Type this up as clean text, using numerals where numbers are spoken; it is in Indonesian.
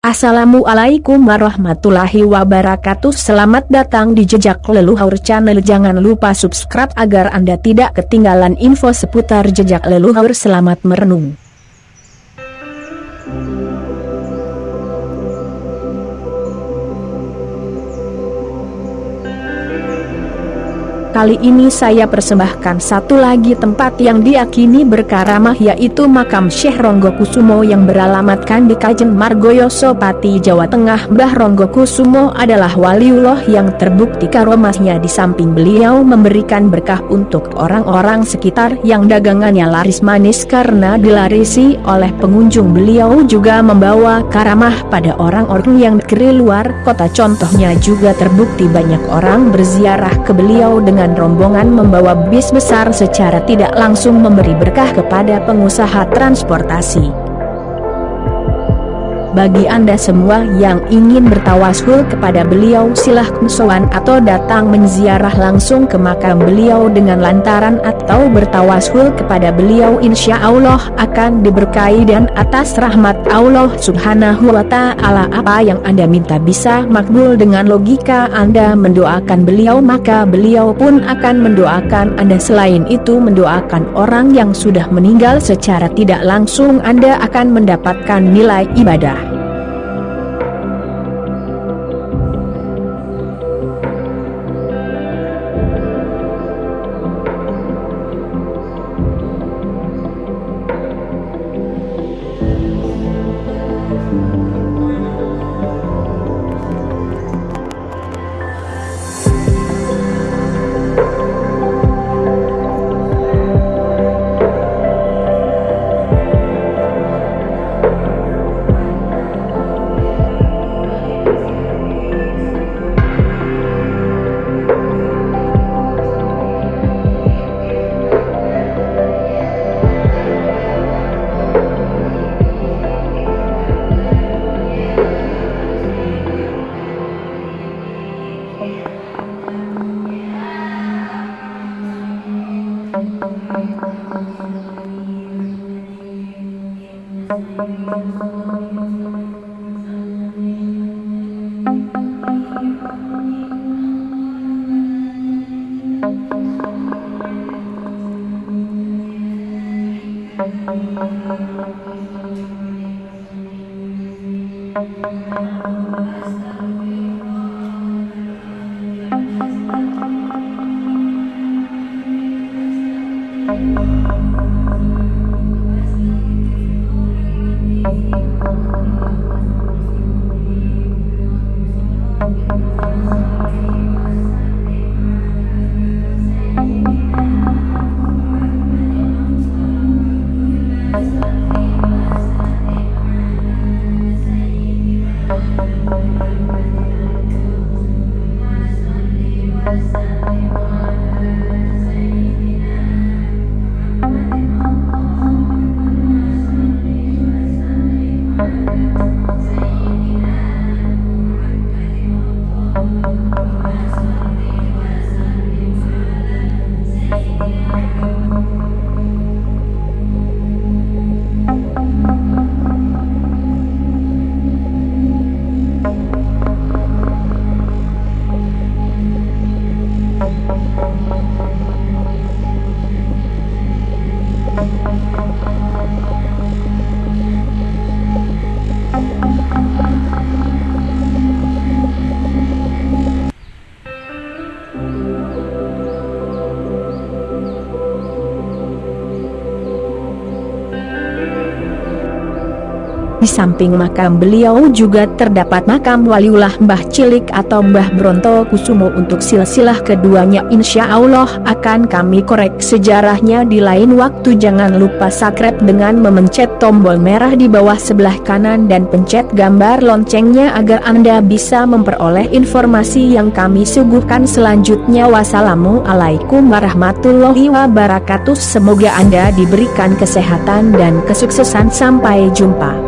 Assalamualaikum warahmatullahi wabarakatuh. Selamat datang di Jejak Leluhur Channel. Jangan lupa subscribe agar Anda tidak ketinggalan info seputar jejak leluhur. Selamat merenung. Kali ini saya persembahkan satu lagi tempat yang diyakini berkaramah, yaitu makam Syekh Ronggokusumo yang beralamatkan di Kajen Margoyoso, Pati, Jawa Tengah. Mbah Ronggokusumo adalah waliullah yang terbukti karomahnya. Di samping beliau memberikan berkah untuk orang-orang sekitar yang dagangannya laris manis karena dilarisi oleh pengunjung, beliau juga membawa karamah pada orang-orang yang dari luar kota. Contohnya juga terbukti banyak orang berziarah ke beliau dengan rombongan membawa bis besar, secara tidak langsung memberi berkah kepada pengusaha transportasi. Bagi Anda semua yang ingin bertawasul kepada beliau, silahkan sowan atau datang menziarah langsung ke makam beliau dengan lantaran atau bertawasul kepada beliau, insya Allah akan diberkahi dan atas rahmat Allah Subhanahu wa Ta'ala apa yang Anda minta bisa makbul. Dengan logika Anda mendoakan beliau, maka beliau pun akan mendoakan Anda. Selain itu, mendoakan orang yang sudah meninggal secara tidak langsung Anda akan mendapatkan nilai ibadah. Di samping makam beliau juga terdapat makam waliullah Mbah Cilik atau Mbah Brontokusumo. Untuk silsilah keduanya insya Allah akan kami korek sejarahnya di lain waktu. Jangan lupa subscribe dengan memencet tombol merah di bawah sebelah kanan dan pencet gambar loncengnya agar Anda bisa memperoleh informasi yang kami suguhkan selanjutnya. Wassalamualaikum warahmatullahi wabarakatuh. Semoga Anda diberikan kesehatan dan kesuksesan. Sampai jumpa.